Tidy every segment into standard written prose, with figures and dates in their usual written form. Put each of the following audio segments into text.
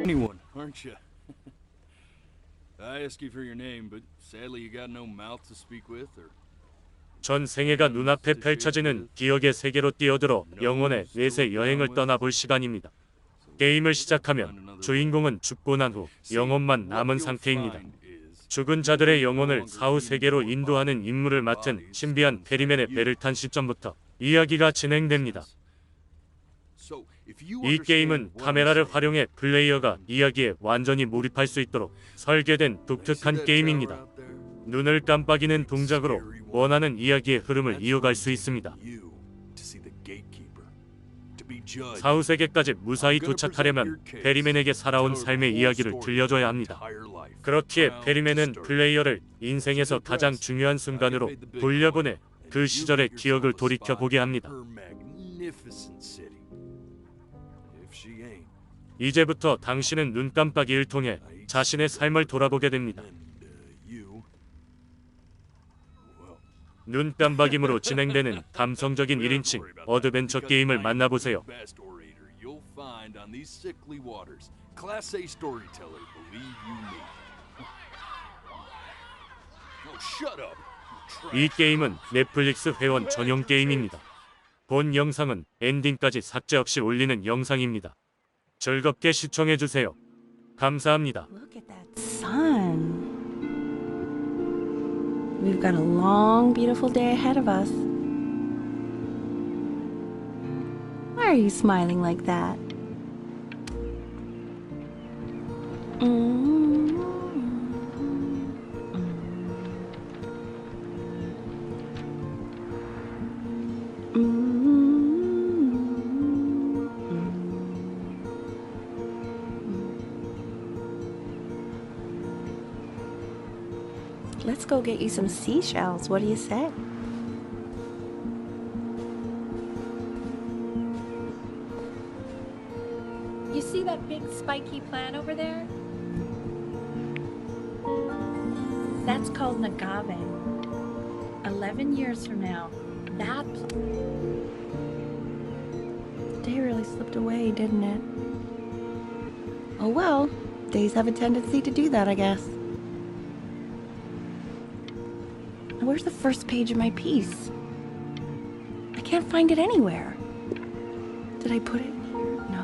Anyone, aren't you? I ask you for your name, but sadly you got no mouth to speak with, or. 전 생애가 눈앞에 펼쳐지는 기억의 세계로 뛰어들어 영혼의 넷의 여행을 떠나볼 시간입니다. 게임을 시작하면 주인공은 죽고 난 후 영혼만 남은 상태입니다. 죽은 자들의 영혼을 사후 세계로 인도하는 임무를 맡은 신비한 페리맨의 배를 탄 시점부터 이야기가 진행됩니다. 이 게임은 카메라를 활용해 플레이어가 이야기에 완전히 몰입할 수 있도록 설계된 독특한 게임입니다. 눈을 깜빡이는 동작으로 원하는 이야기의 흐름을 이어갈 수 있습니다. 사후 세계까지 무사히 도착하려면 페리맨에게 살아온 삶의 이야기를 들려줘야 합니다. 그렇기에 페리맨은 플레이어를 인생에서 가장 중요한 순간으로 돌려보내 그 시절의 기억을 돌이켜보게 합니다. 이제부터 당신은 눈깜빡이를 통해 자신의 삶을 돌아보게 됩니다. 눈깜박임으로 진행되는 감성적인 1인칭 어드벤처 게임을 만나보세요. 이 게임은 넷플릭스 회원 전용 게임입니다. 본 영상은 엔딩까지 삭제 없이 올리는 영상입니다. 즐겁게 시청해주세요. 감사합니다. Look at that sun. We've got a long, beautiful day ahead of us. Why are you smiling like that? Let's go get you some seashells. What do you say? You see that big spiky plant over there? That's called an agave. 11 years from now, that The day really slipped away, didn't it? Oh well, days have a tendency to do that, I guess. Where's the first page of my piece? I can't find it anywhere. Did I put it in here? No.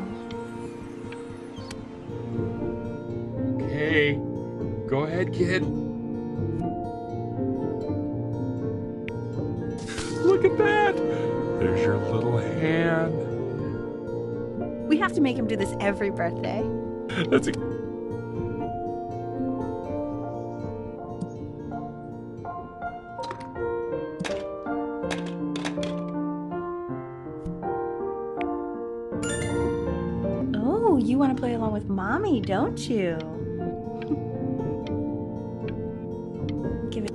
Okay, go ahead, kid. Look at that! There's your little hand. We have to make him do this every birthday. That's a... Oh, you want to play along with Mommy, don't you? Give it.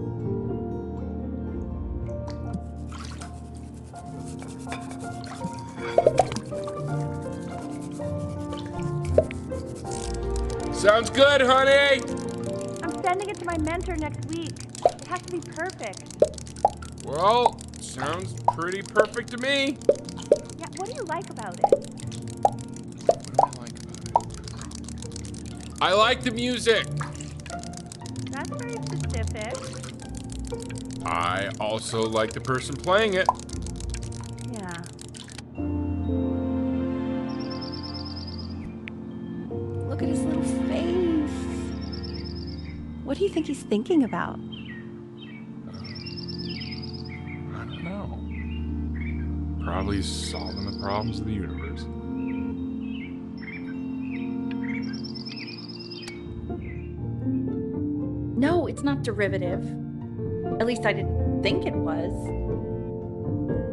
Sounds good, honey! I'm sending it to my mentor next week. It has to be perfect. Well, sounds pretty perfect to me. Yeah, what do you like about it? What do I like about it? I like the music. That's very specific. I also like the person playing it. Yeah. Look at his little face. What do you think he's thinking about? I don't know. Probably solving the problems of the universe. No, it's not derivative. At least I didn't think it was.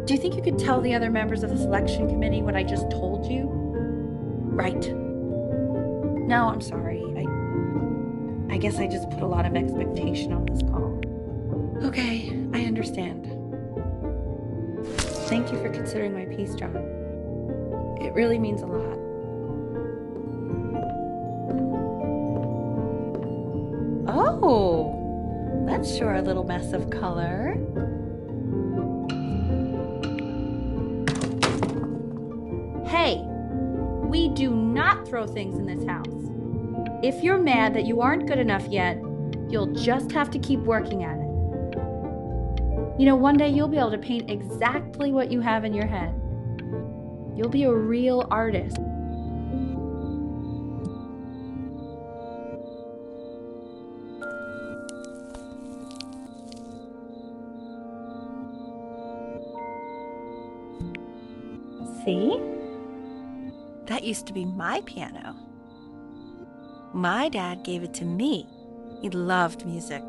Do you think you could tell the other members of the selection committee what I just told you? Right. No, I'm sorry. I guess I just put a lot of expectation on this call. Okay, I understand. Thank you for considering my piece, John. It really means a lot. Oh, that's sure a little mess of color. Hey, we do not not throw things in this house. If you're mad that you aren't good enough yet, you'll just have to keep working at it. You know, one day you'll be able to paint exactly what you have in your head. You'll be a real artist. See? That used to be my piano. My dad gave it to me. He loved music.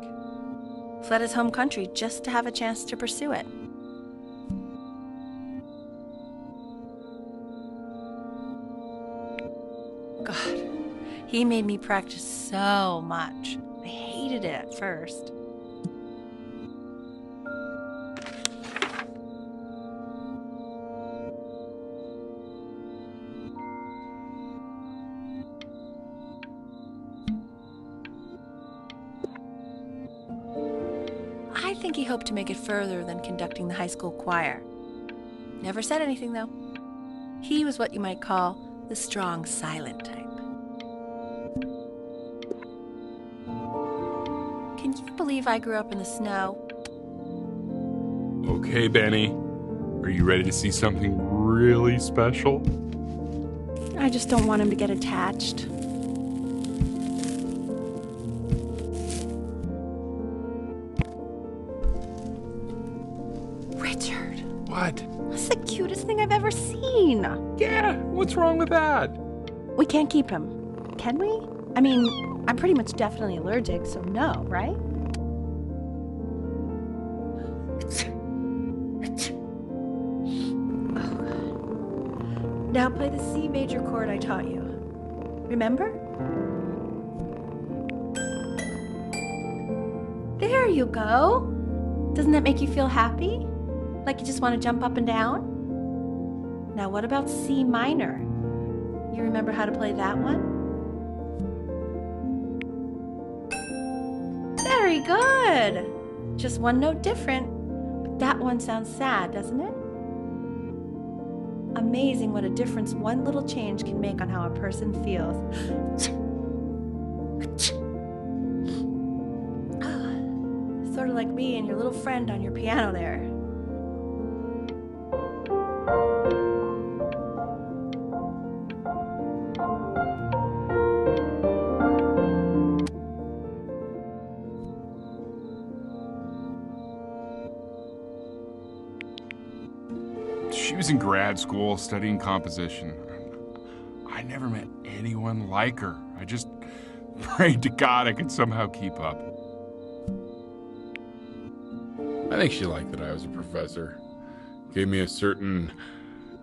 Fled his home country just to have a chance to pursue it. God, he made me practice so much. I hated it at first. I think he hoped to make it further than conducting the high school choir. Never said anything, though. He was what you might call the strong, silent type. Can you believe I grew up in the snow? Okay, Benny. Are you ready to see something really special? I just don't want him to get attached. Richard. What? That's the cutest thing I've ever seen. Yeah, what's wrong with that? We can't keep him, can we? I mean, I'm pretty much definitely allergic, so no, right? Oh, God. Now play the C major chord I taught you. Remember? There you go. Doesn't that make you feel happy? Like you just want to jump up and down? Now what about C minor? You remember how to play that one? Very good. Just one note different. But that one sounds sad, doesn't it? Amazing what a difference one little change can make on how a person feels. Sort of like me and your little friend on your piano there. She was in grad school studying composition. I never met anyone like her. I just prayed to God I could somehow keep up. I think she liked that I was a professor. Gave me a certain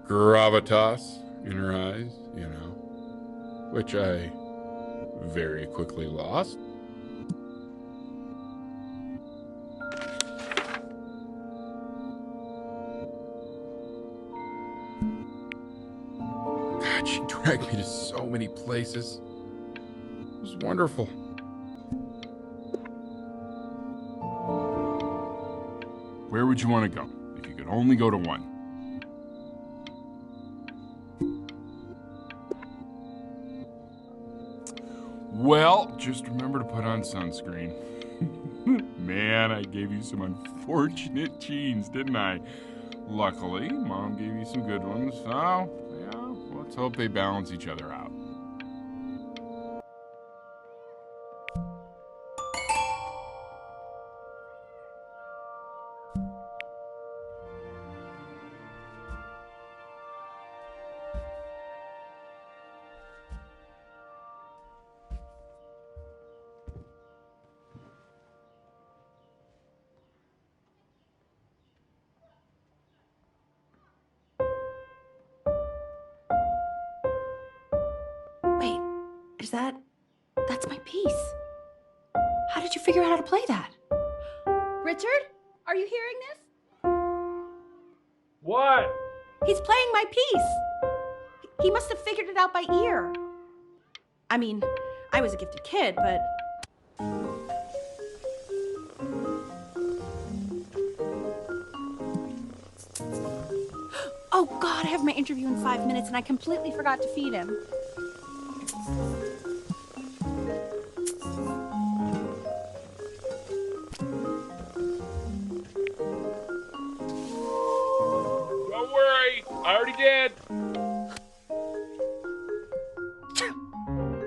gravitas in her eyes, you know, which I very quickly lost. God, she dragged me to so many places. It was wonderful. Where would you want to go if you could only go to one? Well, just remember to put on sunscreen. Man, I gave you some unfortunate genes, didn't I? Luckily, Mom gave you some good ones, so yeah, let's hope they balance each other out. Wait, that's my piece. How did you figure out how to play that? Richard, are you hearing this? What? He's playing my piece. He must have figured it out by ear. I mean, I was a gifted kid, but... Oh God, I have my interview in 5 minutes and I completely forgot to feed him. Don't worry, I already did.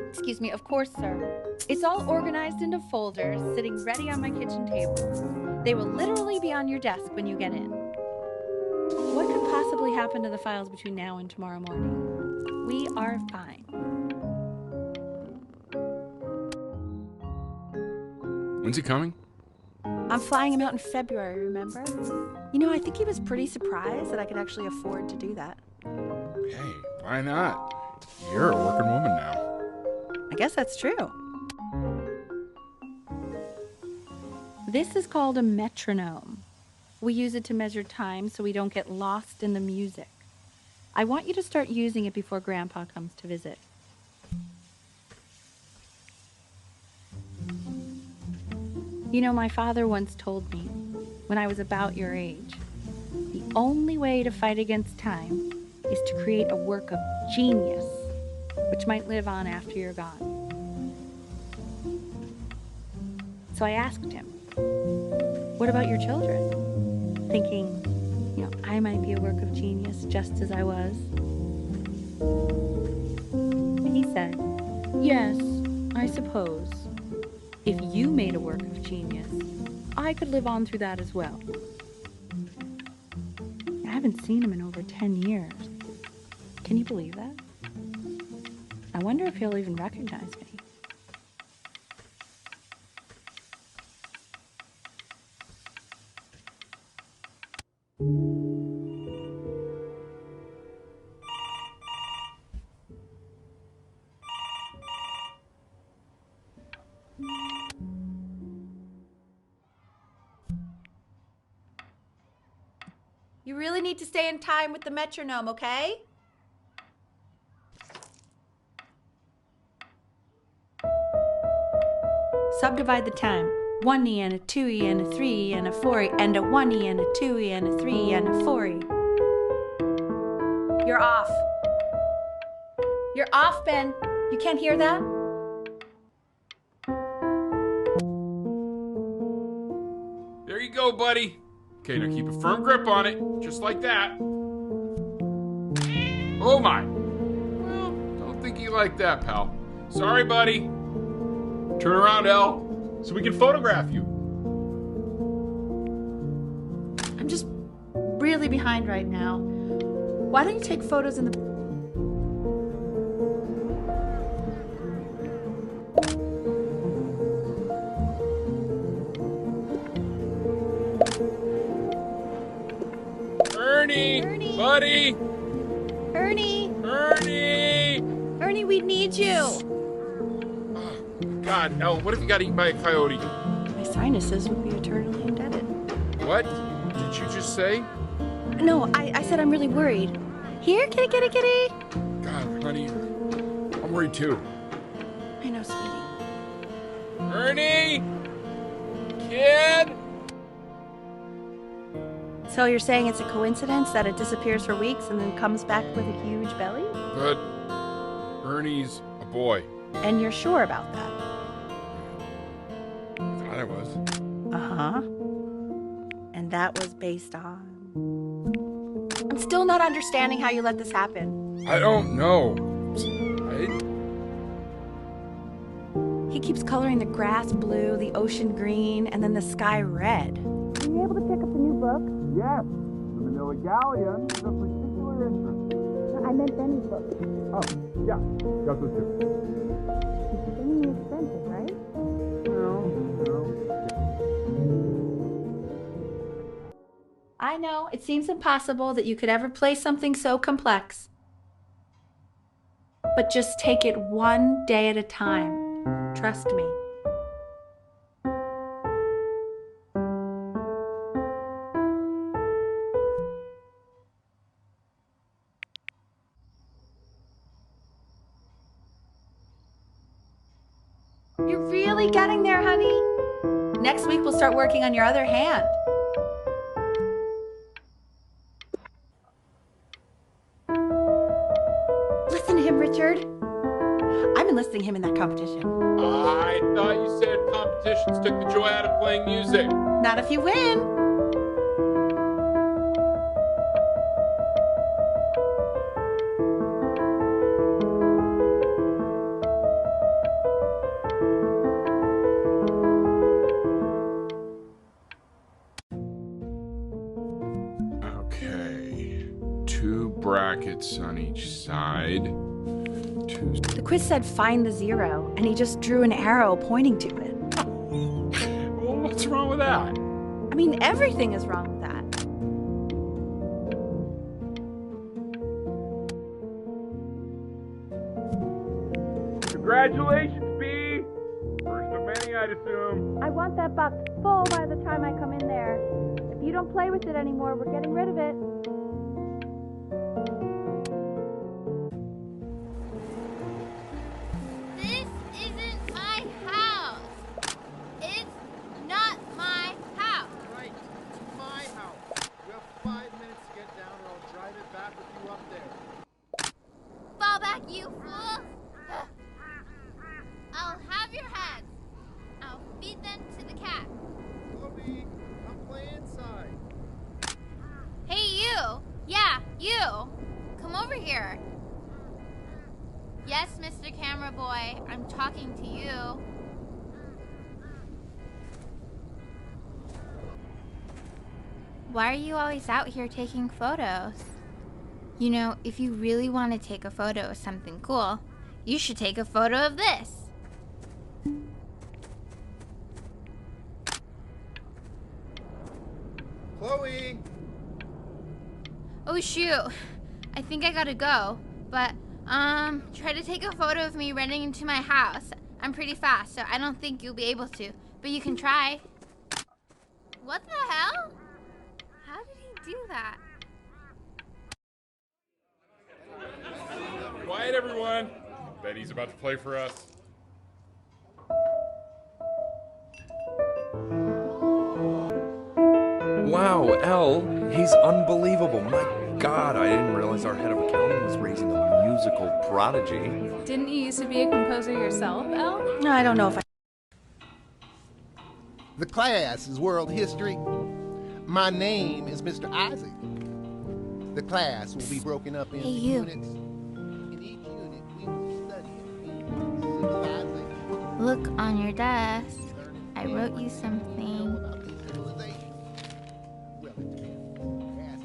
Excuse me, of course, sir. It's all organized into folders, sitting ready on my kitchen table. They will literally be on your desk when you get in. What could possibly happen to the files between now and tomorrow morning? We are fine. When's he coming? I'm flying him out in February, remember? You know, I think he was pretty surprised that I could actually afford to do that. Hey, why not? You're a working woman now. I guess that's true. This is called a metronome. We use it to measure time so we don't get lost in the music. I want you to start using it before Grandpa comes to visit. You know, my father once told me, when I was about your age, the only way to fight against time is to create a work of genius, which might live on after you're gone. So I asked him, what about your children? Thinking, you know, I might be a work of genius just as I was. And he said, yes, I suppose. If you made a work of genius, I could live on through that as well. I haven't seen him in over 10 years. Can you believe that? I wonder if he'll even recognize me. You really need to stay in time with the metronome, okay? Subdivide the time. 1E and a 2E and a 3E and a 4E and a 1E and a 2E and a 3E and a 4E. You're off. You're off, Ben. You can't hear that? There you go, buddy. Okay, now keep a firm grip on it, just like that. Oh my. Well, don't think you like that, pal. Sorry, buddy. Turn around, Elle, so we can photograph you. I'm just really behind right now. Why don't you take photos in the... Ernie! Buddy! Ernie! Ernie! Ernie, we need you! God, Elle, what if you got eaten by a coyote? My sinuses would be eternally indebted. What did you just say? No, I said I'm really worried. Here, kitty, kitty, kitty! God, honey, I'm worried too. I know, sweetie. Ernie! Kid! So you're saying it's a coincidence that it disappears for weeks and then comes back with a huge belly? But Ernie's a boy. And you're sure about that? I thought I was. Uh-huh. And that was based on... I'm still not understanding how you let this happen. I don't know. He keeps coloring the grass blue, the ocean green, and then the sky red. Are you able to pick up the new book? Yes, the Manila Galleon is of particular interest. I meant Benny's book. Oh, yeah, got those too. It's extremely expensive, right? No. I know, it seems impossible that you could ever play something so complex. But just take it one day at a time. Trust me. You're really getting there, honey. Next week we'll start working on your other hand. Listen to him, Richard. I'm enlisting him in that competition. I thought you said competitions took the joy out of playing music. Not if you win. Okay. 2 brackets on each side. 2. The quiz said find the 0, and he just drew an arrow pointing to it. Well, what's wrong with that? I mean, everything is wrong with that. Congratulations, B! First of many, I'd assume. I want that box full by the time I come in there. If you don't play with it anymore, we're getting rid of it. This isn't my house. It's not my house. Right, it's my house. You have 5 minutes to get down or I'll drive it back with you up there. Fall back, you fool. I'll have your heads. I'll feed them to the cat. Chloe, come play inside. Hey, you. Yeah, you. Come over here. Yes, Mr. Camera Boy, I'm talking to you. Why are you always out here taking photos? You know, if you really want to take a photo of something cool, you should take a photo of this. Chloe! Oh shoot, I think I gotta go. But, try to take a photo of me running into my house. I'm pretty fast, so I don't think you'll be able to. But you can try. What the hell? How did he do that? Quiet, everyone. Betty's about to play for us. Wow, Elle, he's unbelievable. My God, I didn't realize our head of accounting was raising a musical prodigy. Didn't you used to be a composer yourself, Elle? No, I don't know if I... The class is world history. My name is Mr. Isaac. The class will be broken up into Hey, you. units. In each unit, we will study civilization. Look on your desk. I wrote you something. About this civilization. Well, it depends.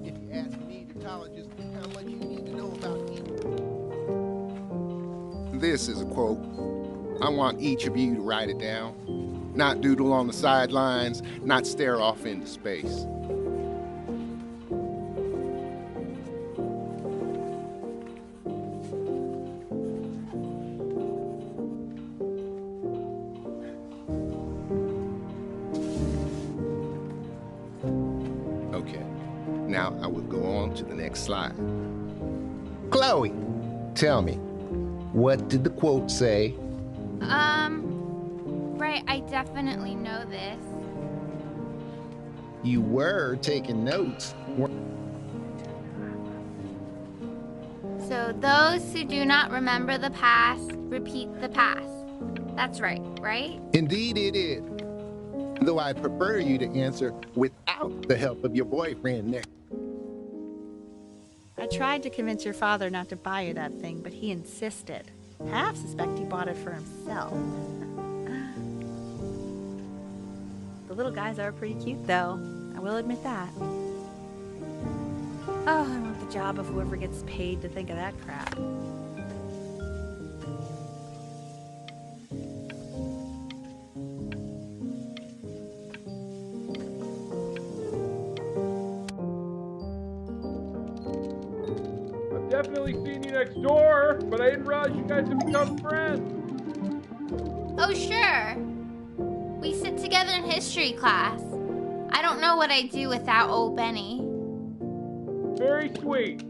If you ask me, the colleges, how much you need to know about each. This is a quote. I want each of you to write it down. Not doodle on the sidelines, not stare off into space. Okay, now I will go on to the next slide. Chloe, tell me, what did the quote say? Right, I definitely know this. You were taking notes. So those who do not remember the past, repeat the past. That's right, right? Indeed it is. Though I'd prefer you to answer without the help of your boyfriend, Nick. I tried to convince your father not to buy you that thing, but he insisted. Half suspect he bought it for himself. The little guys are pretty cute, though. I will admit that. Oh, I want the job of whoever gets paid to think of that crap. I've definitely seen you next door, but I didn't realize you guys had become friends. Oh, sure. We sit together in history class. I don't know what I'd do without old Benny. Very sweet.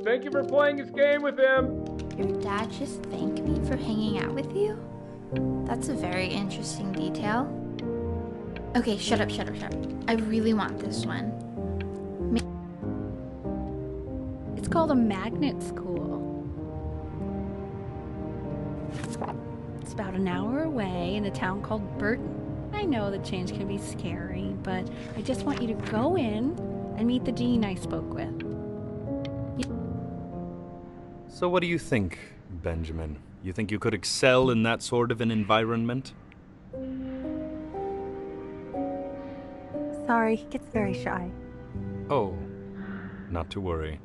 Thank you for playing this game with him. Your dad just thanked me for hanging out with you? That's a very interesting detail. Okay, shut up. I really want this one. It's called a magnet school. It's about an hour away in a town called Burton. I know the change can be scary, but I just want you to go in and meet the dean I spoke with. So what do you think, Benjamin? You think you could excel in that sort of an environment? Sorry, he gets very shy. Oh, not to worry.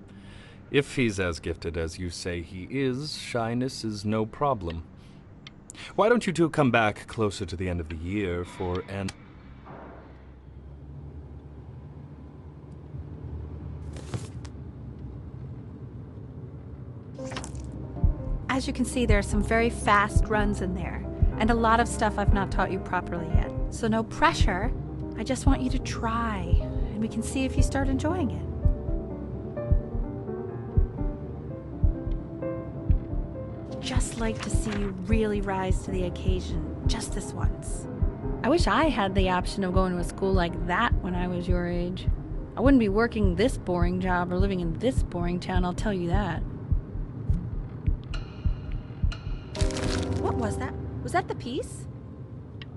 If he's as gifted as you say he is, shyness is no problem. Why don't you two come back closer to the end of the year for an... As you can see, there are some very fast runs in there, and a lot of stuff I've not taught you properly yet. So no pressure. I just want you to try, and we can see if you start enjoying it. Just like to see you really rise to the occasion, just this once. I wish I had the option of going to a school like that when I was your age. I wouldn't be working this boring job or living in this boring town, I'll tell you that. What was that? Was that the piece?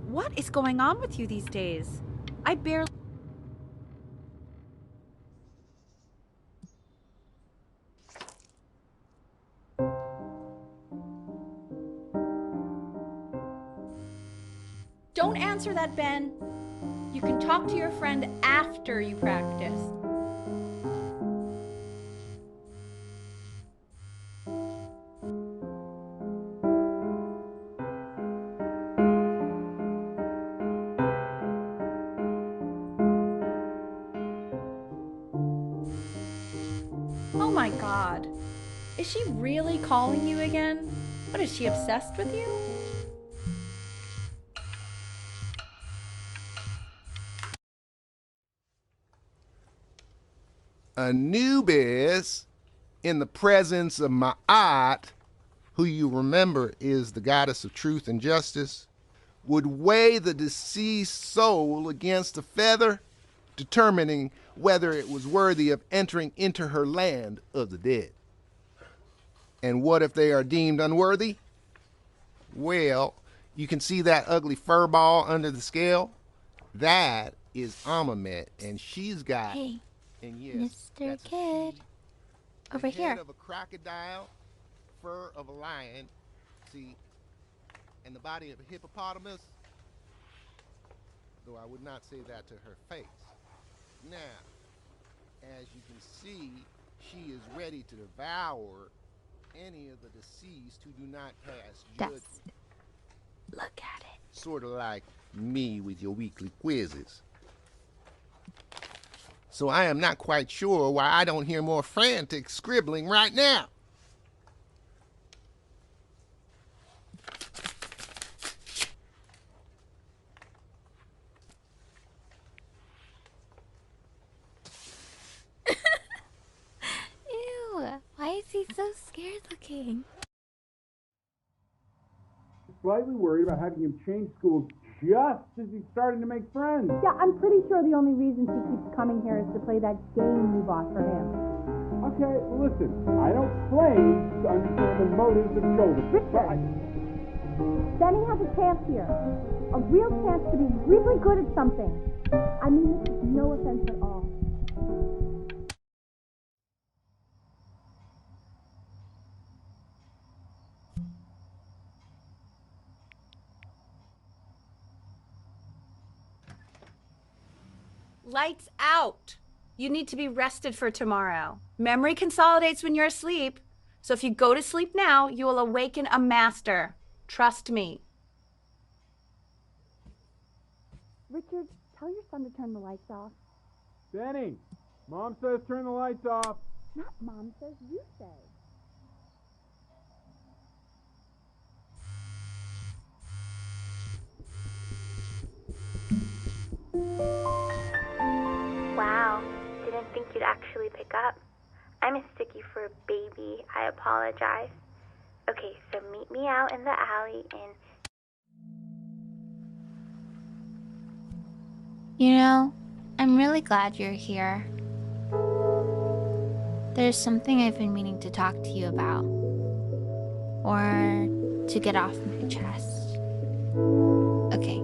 What is going on with you these days? I barely... Don't answer that, Ben. You can talk to your friend after you practice. Oh my God. Is she really calling you again? What, is she obsessed with you? Anubis, in the presence of Ma'at, who you remember is the goddess of truth and justice, would weigh the deceased soul against a feather, determining whether it was worthy of entering into her land of the dead. And what if they are deemed unworthy? Well, you can see that ugly fur ball under the scale? That is Amamet, and she's got... Hey, and yes, Mr. Kid. Over here. Head of a crocodile, fur of a lion, see, and the body of a hippopotamus, though I would not say that to her face. Now, as you can see, she is ready to devour any of the deceased who do not pass judgment. Look at it. Sort of like me with your weekly quizzes. So I am not quite sure why I don't hear more frantic scribbling right now. Ew, why is he so scared looking? Slightly worried about having him change schools just as he's starting to make friends. Yeah, I'm pretty sure the only reason he keeps coming here is to play that game you bought for him. Okay, well, listen, I don't claim to understand the motives of children. Richard, Benny has a chance here. A real chance to be really good at something. I mean, this is no offense at all. Lights out. You need to be rested for tomorrow. Memory consolidates when you're asleep. So if you go to sleep now, you will awaken a master. Trust me. Richard, tell your son to turn the lights off. Benny, Mom says turn the lights off. Not Mom says, you say. Wow, didn't think you'd actually pick up. I mistook you for a baby. I apologize. Okay, so meet me out in the alley and... You know, I'm really glad you're here. There's something I've been meaning to talk to you about. Or to get off my chest. Okay.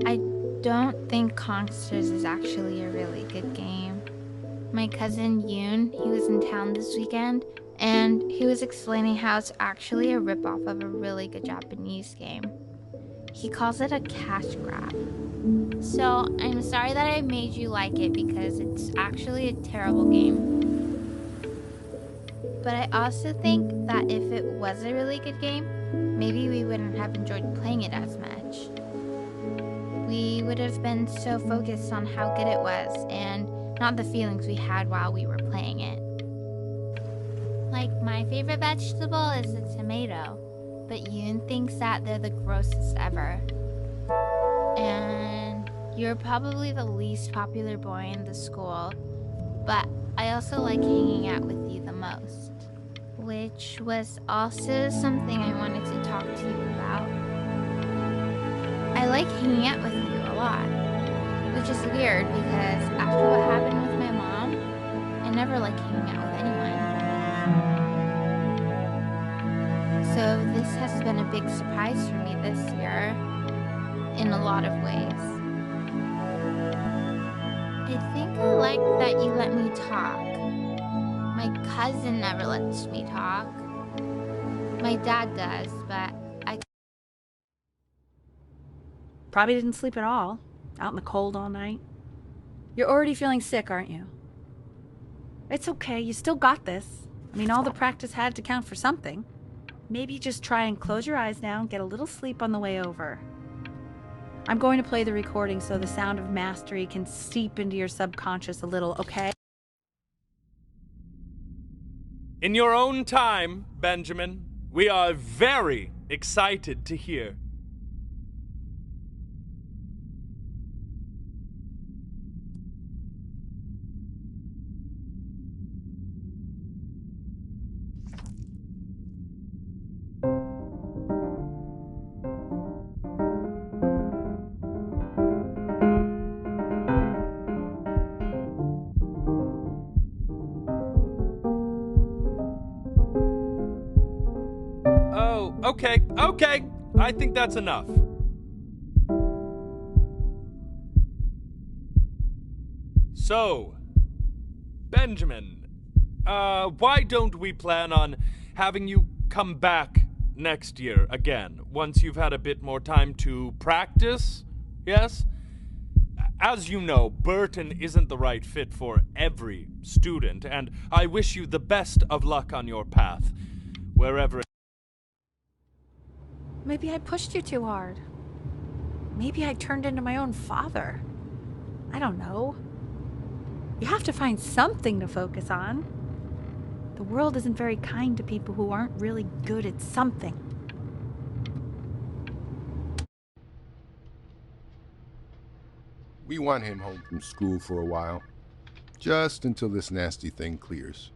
I don't think Kongsters is actually a really good game. My cousin Yoon, he was in town this weekend, and he was explaining how it's actually a ripoff of a really good Japanese game. He calls it a cash grab. So I'm sorry that I made you like it because it's actually a terrible game. But I also think that if it was a really good game, maybe we wouldn't have enjoyed playing it as much. We would have been so focused on how good it was and not the feelings we had while we were playing it. Like, my favorite vegetable is the tomato, but Yoon thinks that they're the grossest ever. And you're probably the least popular boy in the school, but I also like hanging out with you the most, which was also something I wanted to talk to you about. I like hanging out with you a lot, which is weird because after what happened with my mom, I never like hanging out with anyone. So this has been a big surprise for me this year, in a lot of ways. I think I like that you let me talk. My cousin never lets me talk. My dad does, but I... Probably didn't sleep at all. Out in the cold all night. You're already feeling sick, aren't you? It's okay, you still got this. I mean, all the practice had to count for something. Maybe just try and close your eyes now and get a little sleep on the way over. I'm going to play the recording so the sound of mastery can seep into your subconscious a little, okay? In your own time, Benjamin, we are very excited to hear. Okay, I think that's enough. So, Benjamin, why don't we plan on having you come back next year again, once you've had a bit more time to practice, yes? As you know, Burton isn't the right fit for every student, and I wish you the best of luck on your path, wherever. Maybe I pushed you too hard. Maybe I turned into my own father. I don't know. You have to find something to focus on. The world isn't very kind to people who aren't really good at something. We want him home from school for a while, just until this nasty thing clears.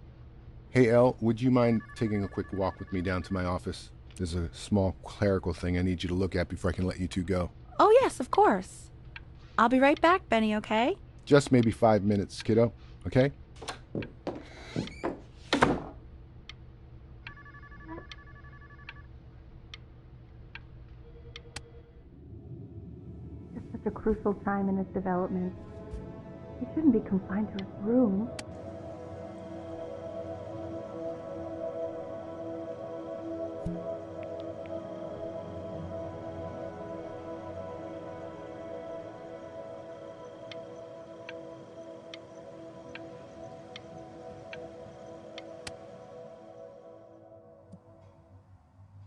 Hey, Elle, would you mind taking a quick walk with me down to my office? There's a small clerical thing I need you to look at before I can let you two go. Oh, yes, of course. I'll be right back, Benny, okay? Just maybe 5 minutes, kiddo, okay? It's such a crucial time in his development. He shouldn't be confined to his room.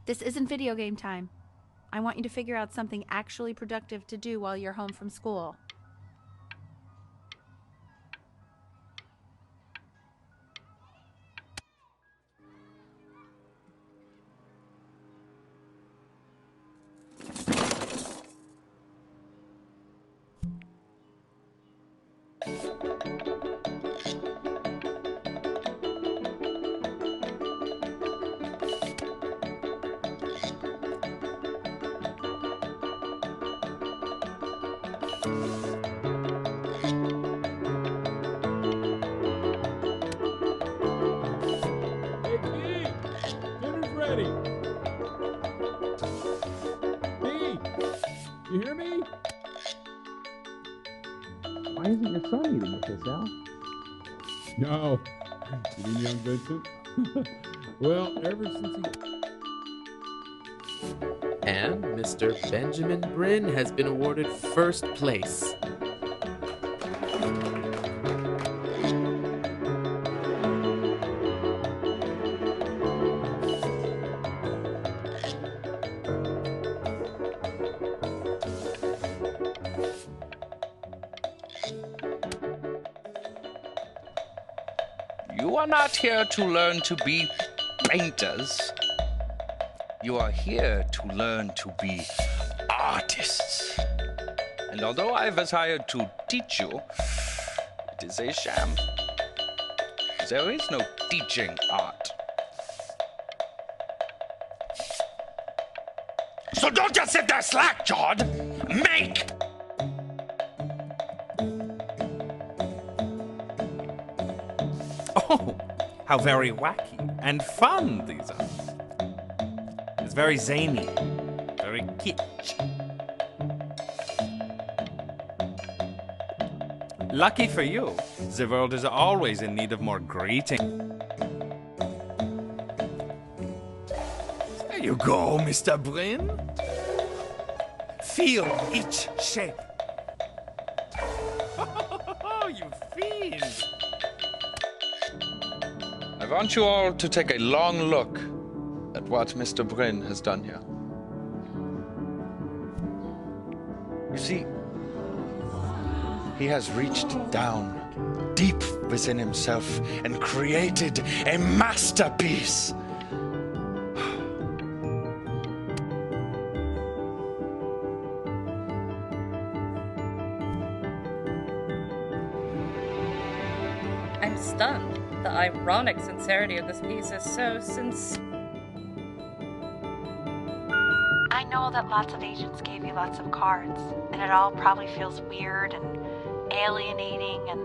This isn't video game time. I want you to figure out something actually productive to do while you're home from school. ready. Dee, you hear me? Why isn't your son eating with this, Al? No. You mean young Vincent? Well, ever since he... And Mr. Benjamin Bryn has been awarded first place. You are not here to learn to be painters. You are here to learn to be artists. And although I was hired to teach you, it is a sham. There is no teaching art. So don't just sit there slack-jawed. Make! Oh, how very wacky and fun these are. It's very zany, very kitsch. Lucky for you, the world is always in need of more greeting. There you go, Mr. Bryn. Feel each shape. Oh, you fiend. I want you all to take a long look at what Mr. Bryn has done here. You see, he has reached down deep within himself and created a masterpiece. I'm stunned. The ironic sincerity of this piece is so sincere. I know that lots of agents gave you lots of cards, and it all probably feels weird and alienating and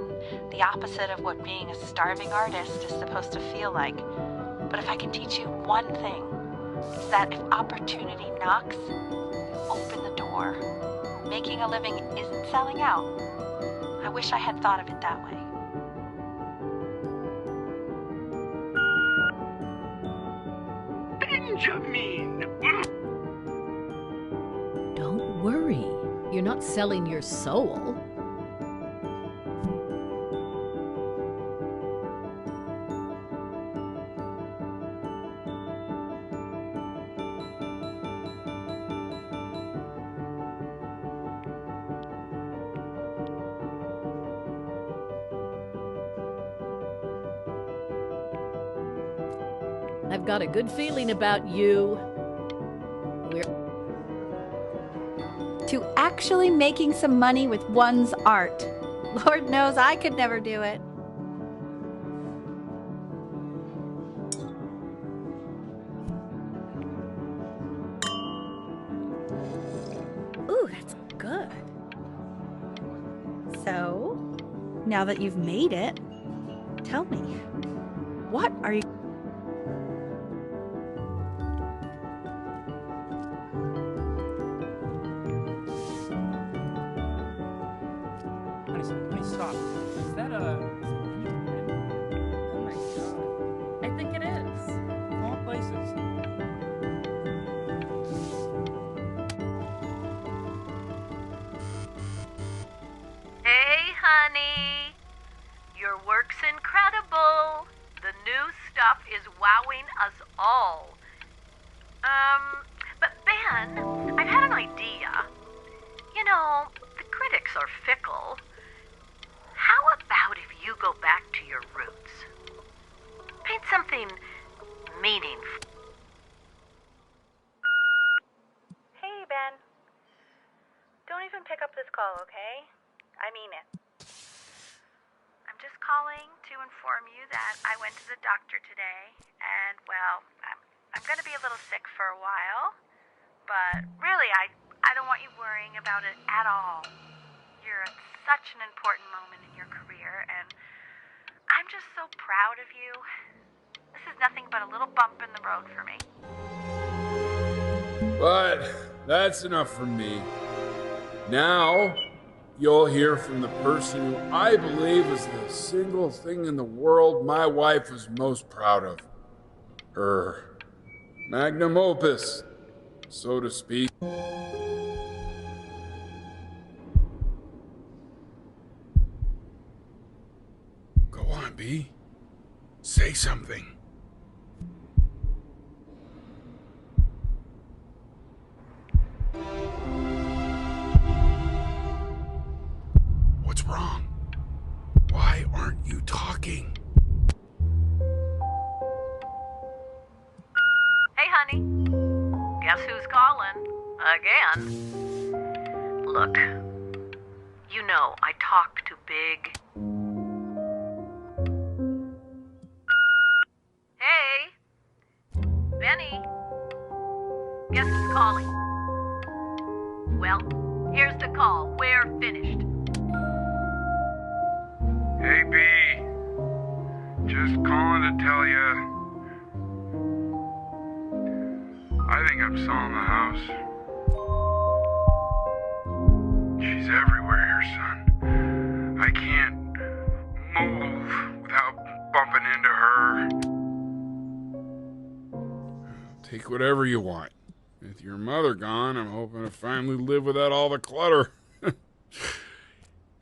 the opposite of what being a starving artist is supposed to feel like. But if I can teach you one thing, it's that if opportunity knocks, open the door. Making a living isn't selling out. I wish I had thought of it that way. Benjamin! Don't worry. You're not selling your soul. I've got a good feeling about you. To actually making some money with one's art. Lord knows I could never do it. Ooh, that's good. So, now that you've made it, tell me, what are you... Honey, stop. Is that a... Oh my god. I think it is. Of all places. Hey, honey. Your work's incredible. The new stuff is wowing us all. But Ben, I've had an idea. You know, the critics are fickle. How about if you go back to your roots? Paint something meaningful. Hey, Ben. Don't even pick up this call, okay? I mean it. I'm just calling to inform you that I went to the doctor today, and, well, I'm going to be a little sick for a while, but really, I don't want you worrying about it at all. You're at such an important moment in your career, and I'm just so proud of you, This is nothing but a little bump in the road for me. But that's enough from me. Now, you'll hear from the person who I believe is the single thing in the world my wife is most proud of. Her magnum opus, so to speak. Go on, B. Say something. What's wrong? Why aren't you talking? Hey, honey. Guess who's calling? Again. Look, you know I talk too big. Hey, Benny. Guess who's calling? Well, here's the call. We're finished. Hey, B. Just calling to tell you. I think I'm selling the house. She's everywhere here, son. I can't move without bumping into her. Take whatever you want. With your mother gone, I'm hoping to finally live without all the clutter.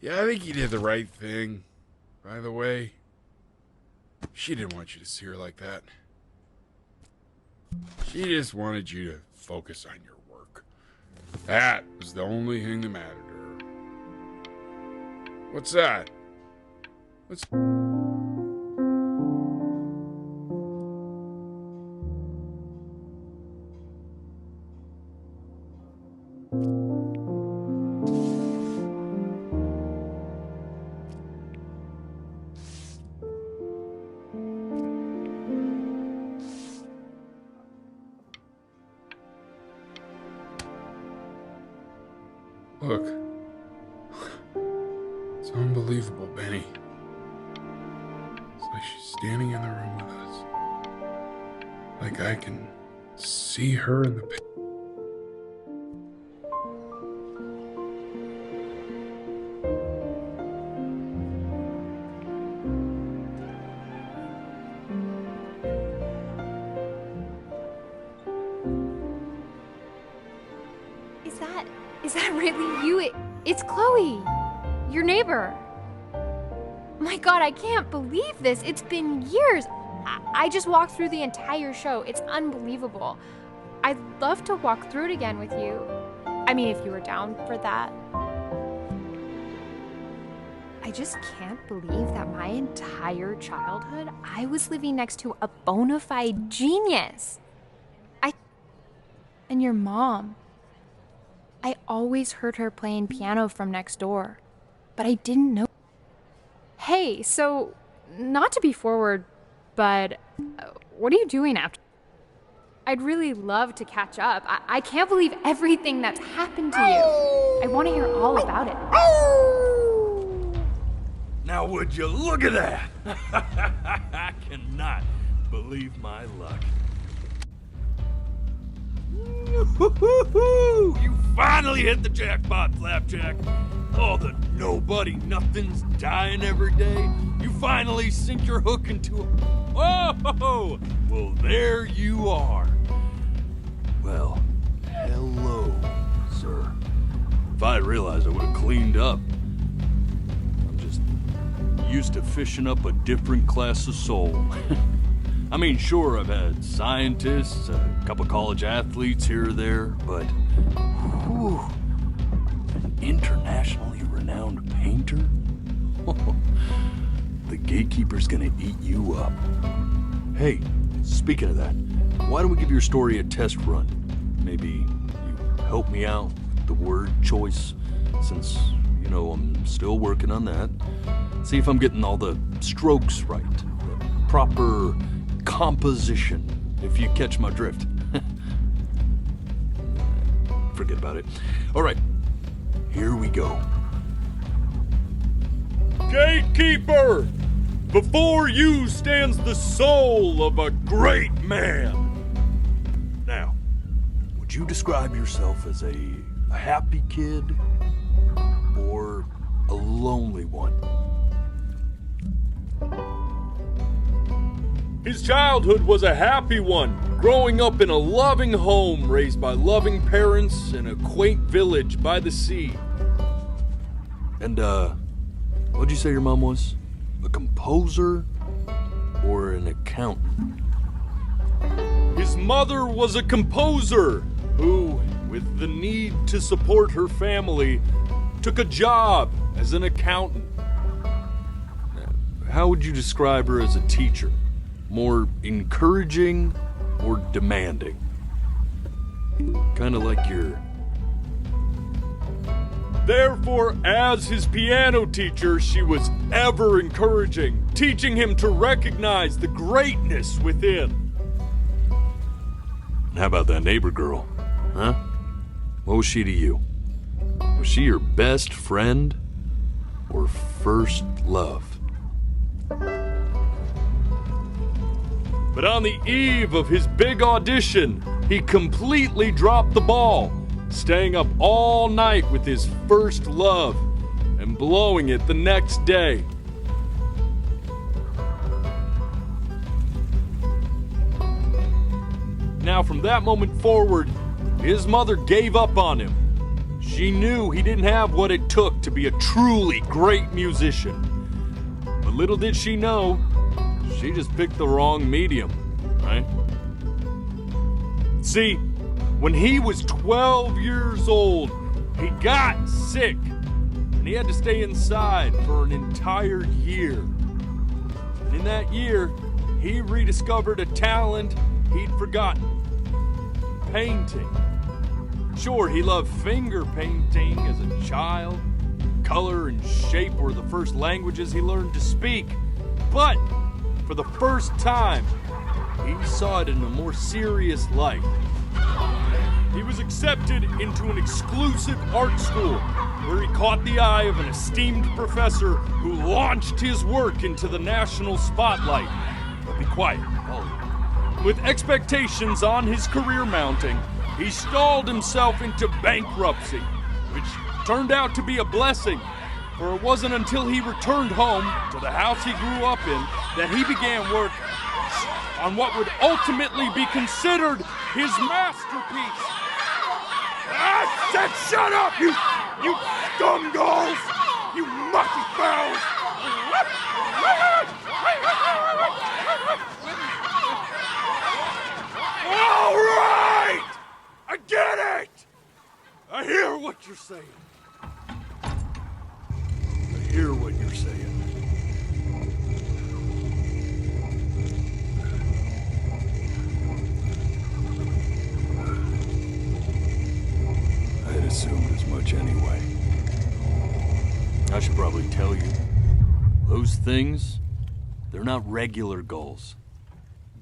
Yeah, I think you did the right thing. By the way, she didn't want you to see her like that. She just wanted you to focus on your work. That was the only thing that mattered to her. What's that? What's... Look. It's unbelievable, Benny. It's like she's standing in the room with us. Like I can see her in the picture. Is that really you? It's Chloe, your neighbor. My God, I can't believe this. It's been years. I just walked through the entire show. It's unbelievable. I'd love to walk through it again with you. I mean, if you were down for that. I just can't believe that my entire childhood, I was living next to a bona fide genius. And your mom. I always heard her playing piano from next door, but I didn't know. Hey, so, not to be forward, but what are you doing after? I'd really love to catch up. I can't believe everything that's happened to you. I want to hear all about it. Now would you look at that? I cannot believe my luck. You finally hit the jackpot, Flapjack. All the nobody nothings dying every day. You finally sink your hook into a... Oh, well, there you are. Well, hello, sir. If I had realized, I would have cleaned up. I'm just used to fishing up a different class of soul. I mean, sure, I've had scientists, a couple college athletes here or there, but whew, an internationally renowned painter? The gatekeeper's gonna eat you up. Hey, speaking of that, why don't we give your story a test run? Maybe you help me out with the word choice, since, you know, I'm still working on that. See if I'm getting all the strokes right, the proper composition, if you catch my drift. Forget about it. All right, here we go. Gatekeeper! Before you stands the soul of a great man. Now, would you describe yourself as a happy kid or a lonely one? His childhood was a happy one, growing up in a loving home raised by loving parents in a quaint village by the sea. And, what'd you say your mom was? A composer or an accountant? His mother was a composer who, with the need to support her family, took a job as an accountant. How would you describe her as a teacher? More encouraging or demanding? Kind of like your... Therefore, as his piano teacher, she was ever encouraging, teaching him to recognize the greatness within. How about that neighbor girl, huh? What was she to you? Was she your best friend or first love? But on the eve of his big audition, he completely dropped the ball, staying up all night with his first love and blowing it the next day. Now, from that moment forward, his mother gave up on him. She knew he didn't have what it took to be a truly great musician. But little did she know, she just picked the wrong medium, right? See, when he was 12 years old, he got sick, and he had to stay inside for an entire year. And in that year, he rediscovered a talent he'd forgotten: painting. Sure, he loved finger painting as a child. Color and shape were the first languages he learned to speak. But for the first time, he saw it in a more serious light. He was accepted into an exclusive art school where he caught the eye of an esteemed professor who launched his work into the national spotlight. But be quiet, with expectations on his career mounting, he stalled himself into bankruptcy, which turned out to be a blessing, for it wasn't until he returned home to the house he grew up in that he began work on what would ultimately be considered his masterpiece. I said shut up, you scumballs! You mucky fowls! All right! I get it! I hear what you're saying. I hear what you're saying. I had assumed as much anyway. I should probably tell you, those things, they're not regular gulls.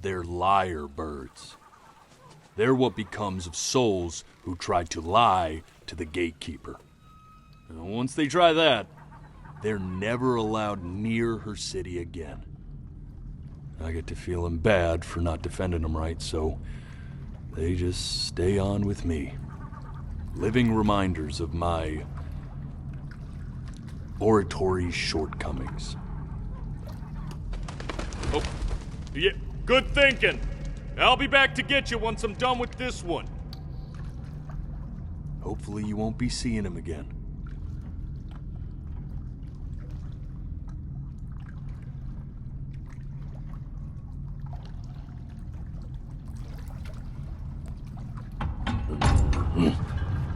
They're lyre birds. They're what becomes of souls who try to lie to the gatekeeper. And once they try that, they're never allowed near her city again. I get to feeling bad for not defending them right, so they just stay on with me. Living reminders of my oratory shortcomings. Oh, yeah, good thinking. I'll be back to get you once I'm done with this one. Hopefully you won't be seeing him again.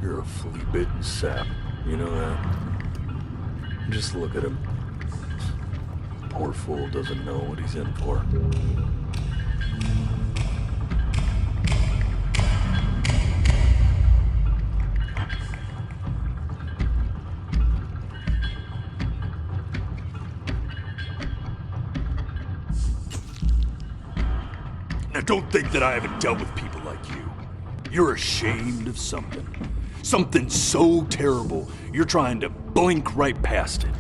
You're a flea-bitten sap. You know that? Just look at him. Poor fool doesn't know what he's in for. Now don't think that I haven't dealt with people like you. You're ashamed of something. Something so terrible, you're trying to blink right past it.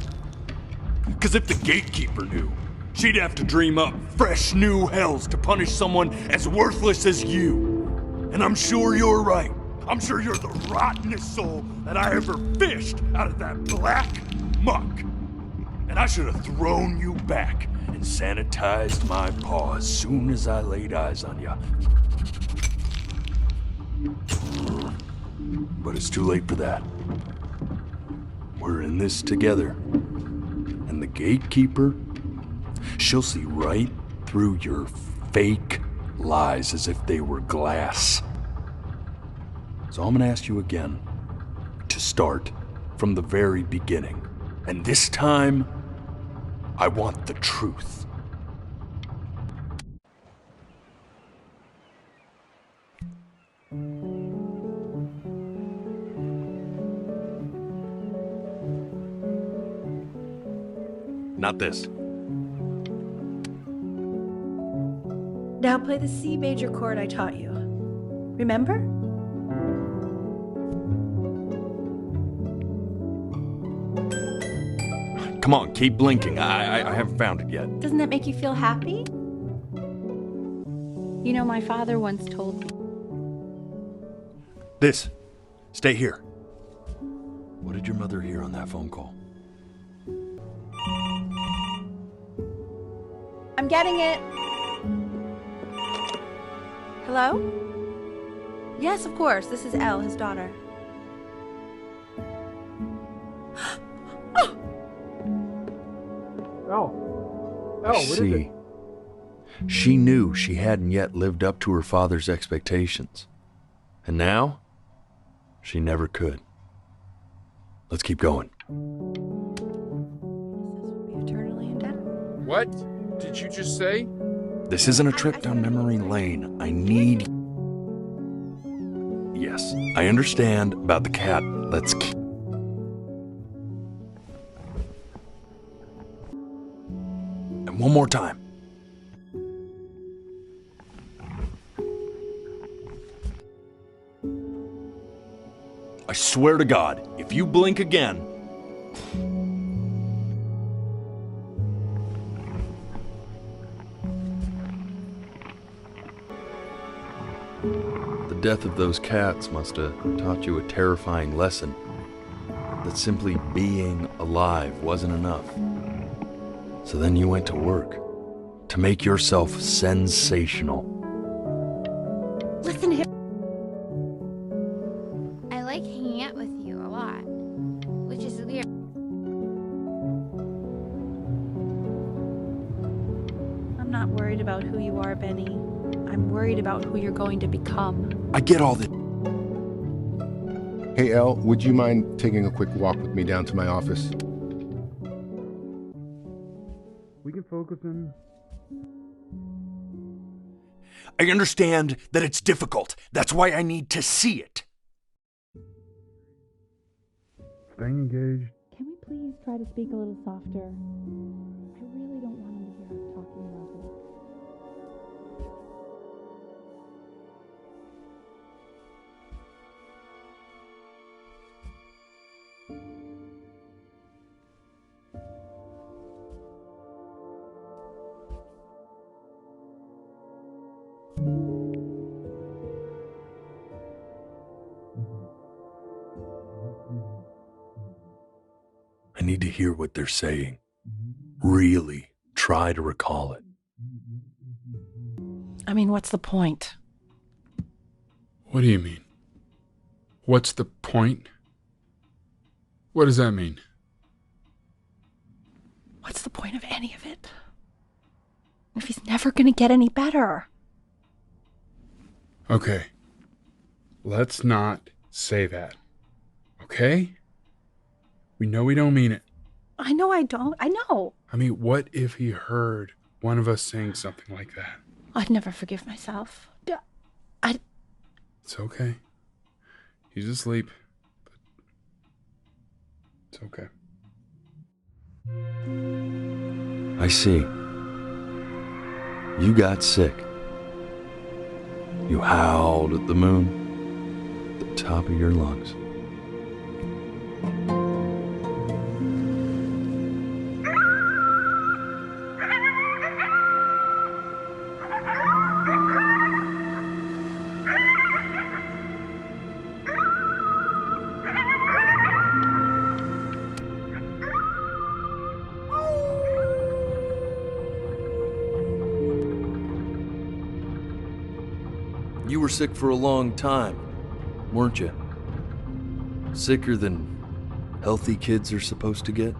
Because if the gatekeeper knew, She'd have to dream up fresh new hells to punish someone as worthless as you. And I'm sure you're right. I'm sure you're the rottenest soul that I ever fished out of that black muck. And I should have thrown you back and sanitized my paw as soon as I laid eyes on you. But it's too late for that. We're in this together. And the gatekeeper, she'll see right through your fake lies as if they were glass. So I'm gonna ask you again to start from the very beginning. And this time, I want the truth. Not this. Now play the C major chord I taught you. Remember? Come on, keep blinking. I haven't found it yet. Doesn't that make you feel happy? You know, my father once told me. This. Stay here. What did your mother hear on that phone call? I'm getting it. Hello? Yes, of course. This is Elle, his daughter. What is it? She knew she hadn't yet lived up to her father's expectations. And now, she never could. Let's keep going. Eternally indebted. What did you just say? This isn't a trip down memory lane. I need... Yes, I understand about the cat. Let's keep... And one more time. I swear to God, if you blink again... The death of those cats must have taught you a terrifying lesson. That simply being alive wasn't enough. So then you went to work. To make yourself sensational. Listen here. I like hanging out with you a lot, which is weird. I'm not worried about who you are, Benny. I'm worried about who you're going to become. I get all this. Hey, Elle, would you mind taking a quick walk with me down to my office? We can focus on... I understand that it's difficult. That's why I need to see it. Staying engaged. Can we please try to speak a little softer? I really don't want him to hear us talking about this. I need to hear what they're saying. Really try to recall it. I mean, what's the point? What do you mean? What's the point? What does that mean? What's the point of any of it? If he's never gonna get any better. Okay. Let's not say that. Okay? We know we don't mean it. I know I don't. I know. I mean, what if he heard one of us saying something like that? I'd never forgive myself. It's okay. He's asleep. But it's okay. I see. You got sick. You howled at the moon at the top of your lungs. were sick for a long time, weren't you? Sicker than healthy kids are supposed to get?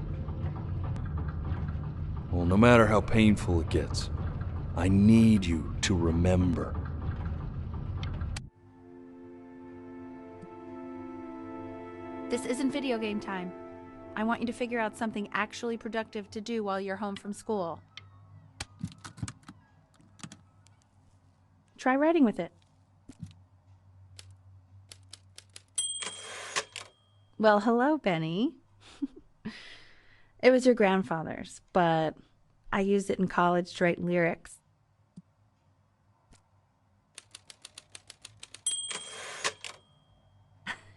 Well, no matter how painful it gets, I need you to remember. This isn't video game time. I want you to figure out something actually productive to do while you're home from school. Try writing with it. Well, hello, Benny. It was your grandfather's, but I used it in college to write lyrics.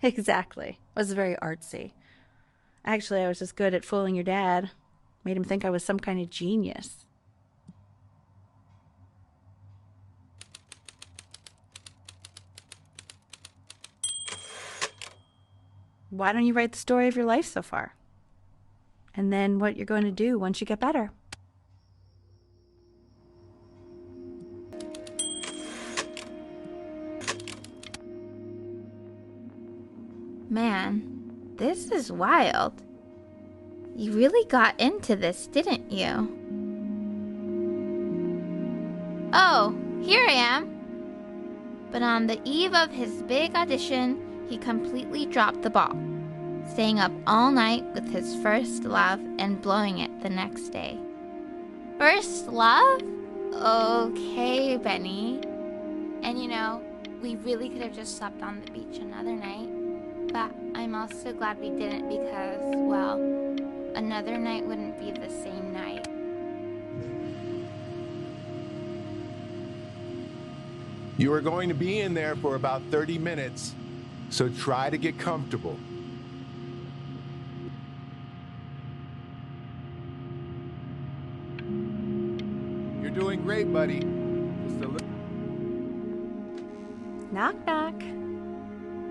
Exactly. It was very artsy. Actually, I was just good at fooling your dad. Made him think I was some kind of genius. Why don't you write the story of your life so far? And then what you're going to do once you get better. Man, this is wild. You really got into this, didn't you? Oh, here I am. But on the eve of his big audition, he completely dropped the ball, staying up all night with his first love and blowing it the next day. First love? Okay, Benny. And you know, we really could have just slept on the beach another night. But I'm also glad we didn't because, well, another night wouldn't be the same night. You are going to be in there for about 30 minutes, so try to get comfortable. You're doing great, buddy. Just a little... Knock, knock.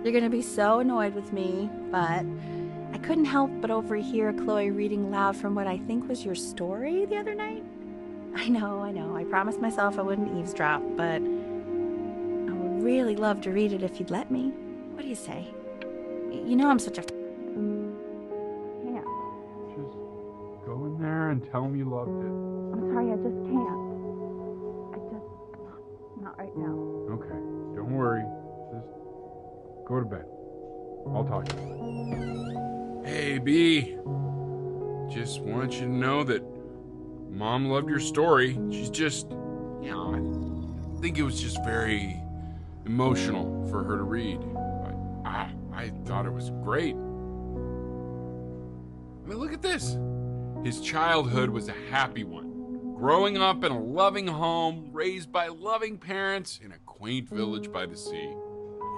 You're gonna be so annoyed with me, but I couldn't help but overhear Chloe reading loud from what I think was your story the other night. I know. I promised myself I wouldn't eavesdrop, but I would really love to read it if you'd let me. What do you say? You know I'm such a... Can't. Just go in there and tell him you loved it. I'm sorry, I just can't. Not right now. Okay, don't worry. Just go to bed. I'll talk to you. Hey, B. Just want you to know that Mom loved your story. She's just, you know, I think it was just very emotional for her to read. I thought it was great. I mean, look at this. His childhood was a happy one. Growing up in a loving home, raised by loving parents in a quaint village by the sea.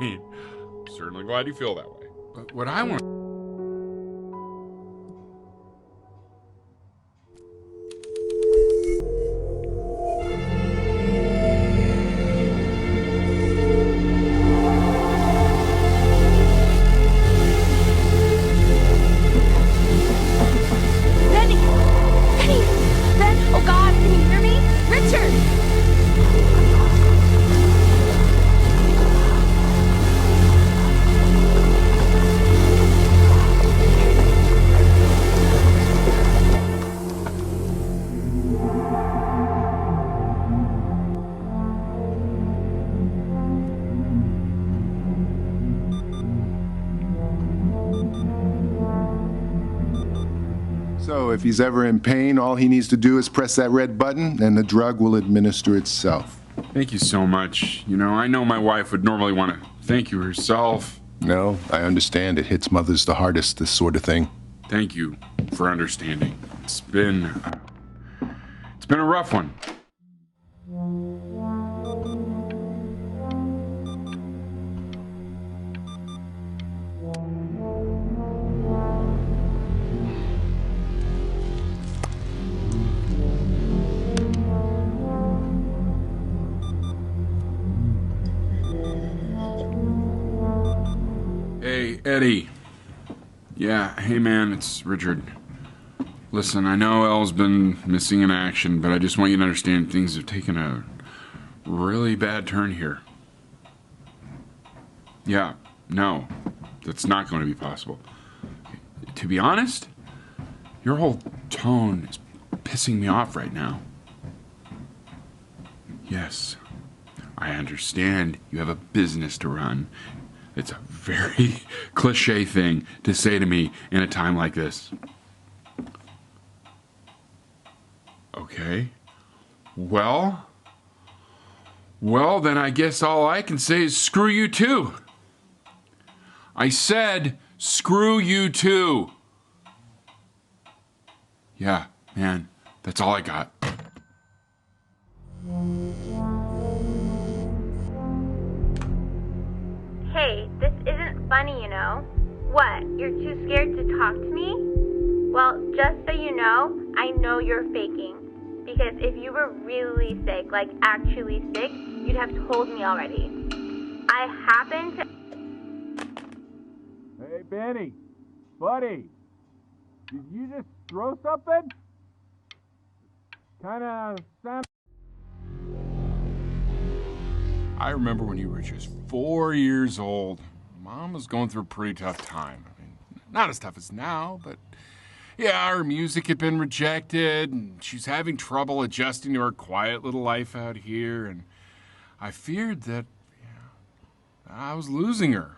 I'm certainly glad you feel that way. But what I want... So if he's ever in pain, all he needs to do is press that red button and the drug will administer itself. Thank you so much. You know, I know my wife would normally want to thank you herself. No, I understand. It hits mothers the hardest, this sort of thing. Thank you for understanding. It's been a rough one. Hey, Eddie. Yeah, hey man, it's Richard. Listen, I know Elle's been missing in action, but I just want you to understand things have taken a really bad turn here. Yeah, no, that's not going to be possible. To be honest, your whole tone is pissing me off right now. Yes, I understand you have a business to run. It's a very cliche thing to say to me in a time like this. Okay. Well, then I guess all I can say is screw you too. I said screw you too. Yeah, man, that's all I got. Hey, this isn't funny, you know. What, you're too scared to talk to me? Well, just so you know, I know you're faking. Because if you were really sick, like actually sick, you'd have told me already. I happen to... Hey, Benny, buddy, did you just throw something? Kinda sound... I remember when you were just 4 years old. Mom was going through a pretty tough time. I mean, not as tough as now, but yeah, her music had been rejected, and she's having trouble adjusting to her quiet little life out here, and I feared that I was losing her.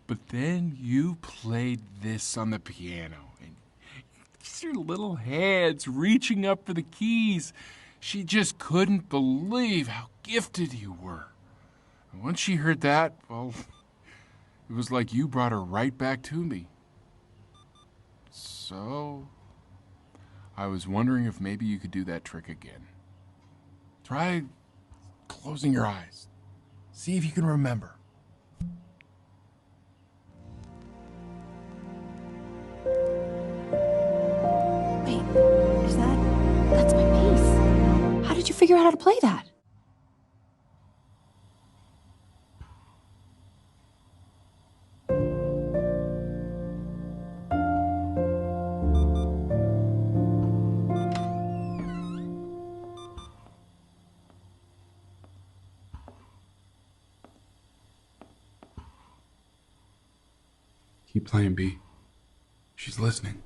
But then you played this on the piano, and just your little hands reaching up for the keys. She just couldn't believe how gifted you were. And once she heard that, well, it was like you brought her right back to me. So, I was wondering if maybe you could do that trick again. Try closing your eyes. See if you can remember. Wait, is that... That's my bass. How did you figure out how to play that? Keep playing, B. She's listening.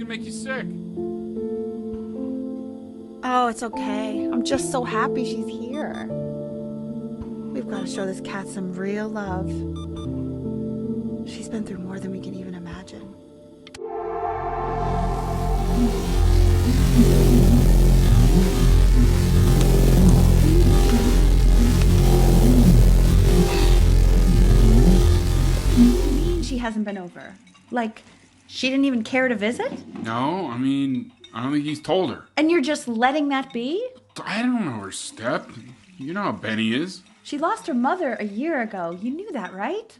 Make you sick. Oh, it's okay. I'm just so happy she's here. We've got to show this cat some real love. She's been through more than we can even imagine. What do you mean she hasn't been over? Like, she didn't even care to visit? No, I mean, I don't think he's told her. And you're just letting that be? I don't know her step. You know how Benny is. She lost her mother a year ago. You knew that, right?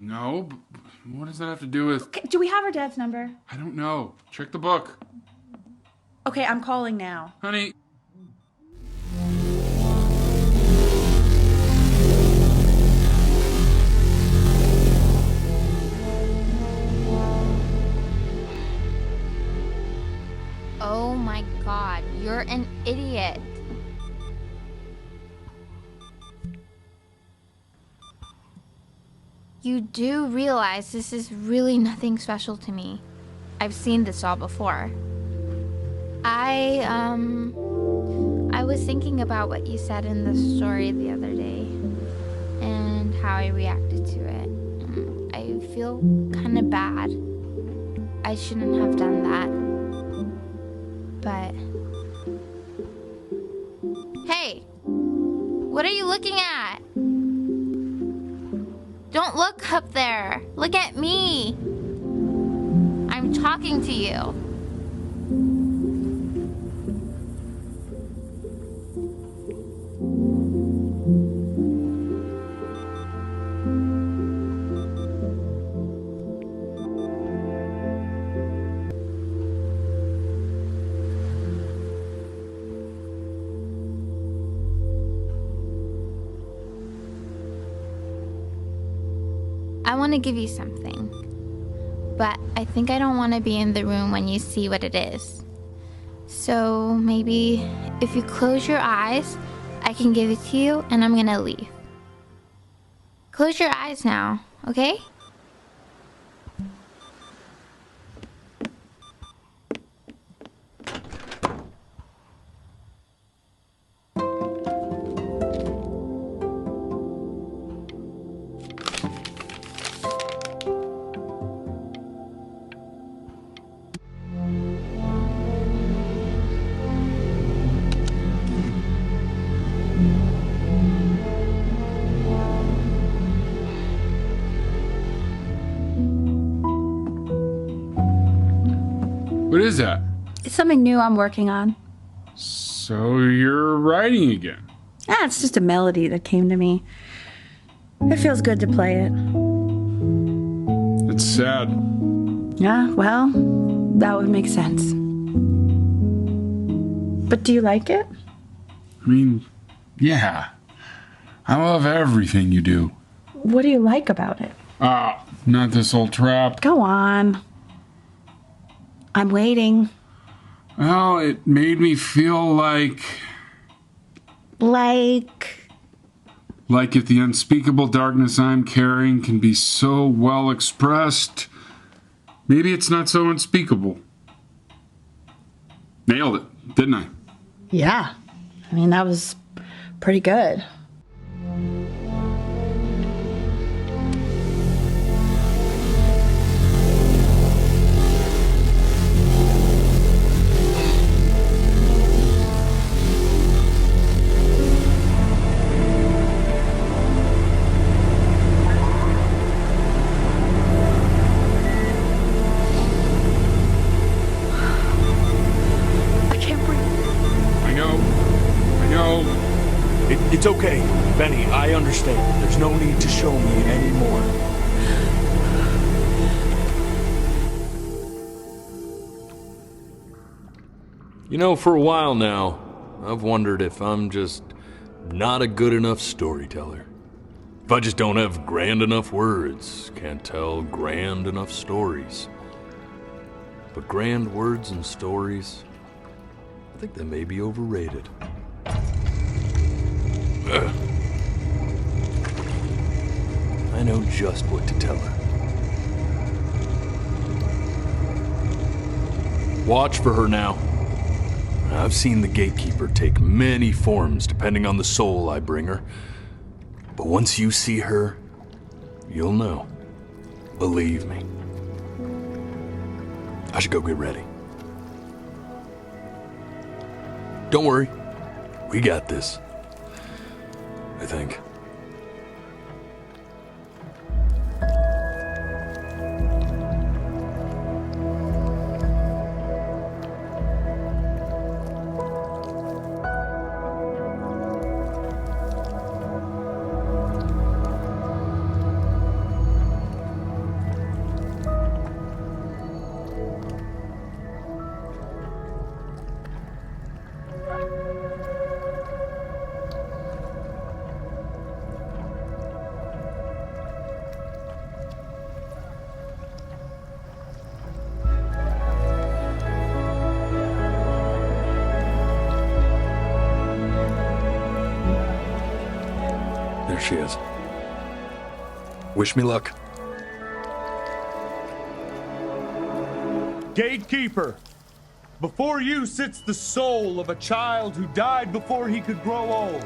No, but what does that have to do with... Okay, do we have her dad's number? I don't know. Check the book. Okay, I'm calling now. Honey... Oh my god, you're an idiot. You do realize this is really nothing special to me. I've seen this all before. I was thinking about what you said in the story the other day and how I reacted to it. I feel kind of bad. I shouldn't have done that. But... Hey! What are you looking at? Don't look up there. Look at me. I'm talking to you. I want to give you something. But I think I don't want to be in the room when you see what it is. So maybe if you close your eyes, I can give it to you and I'm gonna leave. Close your eyes now, okay? What is that? It's something new I'm working on. So you're writing again? It's just a melody that came to me. It feels good to play it. It's sad. Yeah, well, that would make sense. But do you like it? I mean, yeah. I love everything you do. What do you like about it? Not this old trap. Go on. I'm waiting. Well, it made me feel like Like if the unspeakable darkness I'm carrying can be so well expressed, maybe it's not so unspeakable. Nailed it, didn't I? Yeah. I mean, that was pretty good. It's okay, Benny, I understand. There's no need to show me anymore. You know, for a while now, I've wondered if I'm just not a good enough storyteller. If I just don't have grand enough words, can't tell grand enough stories. But grand words and stories, I think they may be overrated. I know just what to tell her. Watch for her now. I've seen the gatekeeper take many forms depending on the soul I bring her. But once you see her, you'll know. Believe me. I should go get ready. Don't worry. We got this. I think. There she is. Wish me luck. Gatekeeper, before you sits the soul of a child who died before he could grow old.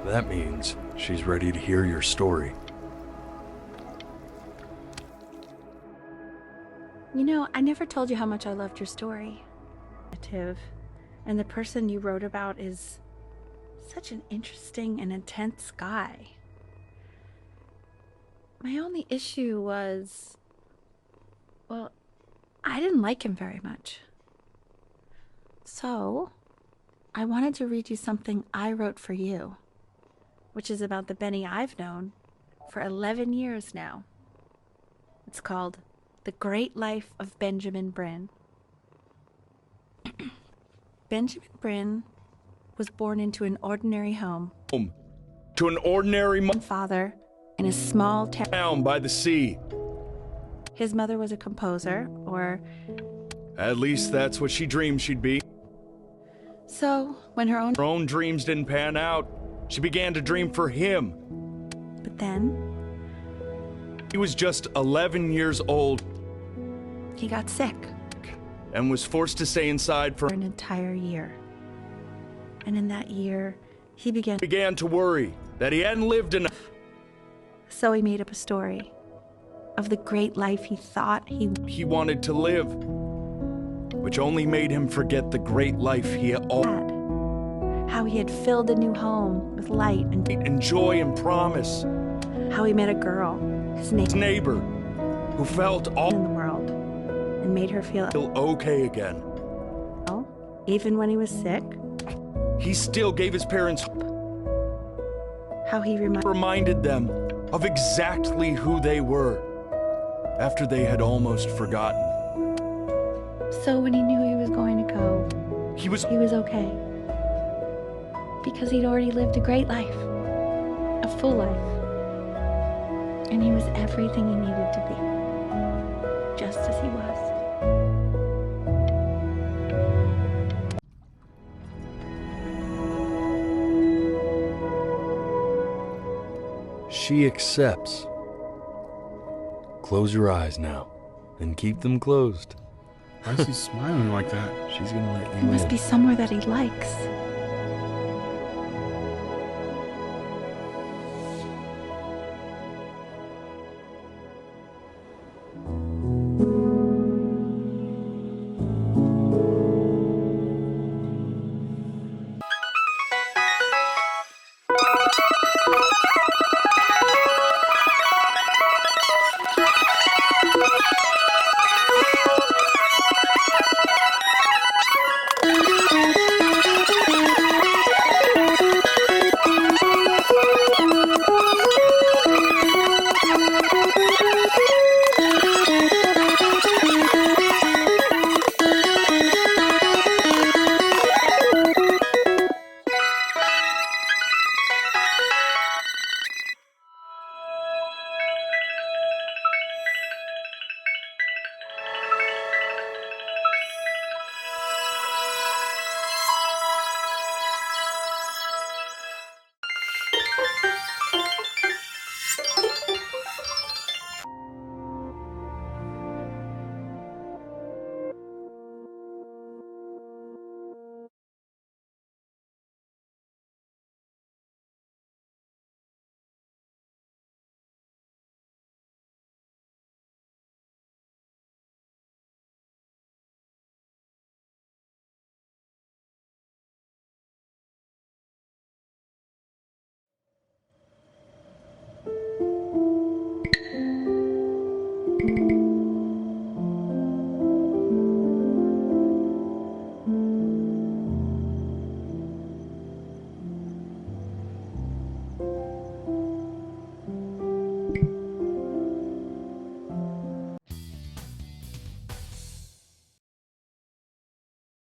That means she's ready to hear your story. You know, I never told you how much I loved your story. And the person you wrote about is such an interesting and intense guy. My only issue was, well, I didn't like him very much. So, I wanted to read you something I wrote for you, which is about the Benny I've known for 11 years now. It's called The Great Life of Benjamin Bryn. Benjamin Bryn was born into an ordinary home. to an ordinary father in a small town by the sea. His mother was a composer, or At least that's what she dreamed she'd be. so when her own dreams didn't pan out, she began to dream for him. but then He was just 11 years old he got sick and was forced to stay inside for an entire year. And in that year, he began to worry that he hadn't lived enough. So he made up a story of the great life he thought he wanted to live, which only made him forget the great life he had. how he had filled a new home with light and joy and promise. How he met a girl, his neighbor, who felt all in the world and made her feel okay again. Even when he was sick, He still gave his parents hope. How he reminded them of exactly who they were after they had almost forgotten. So when he knew he was going to go, he was okay. Because he'd already lived a great life, a full life. And he was everything he needed to be, just as he was. She accepts. Close your eyes now, and keep them closed. Why is he smiling like that? She's gonna let you It must be somewhere that he likes.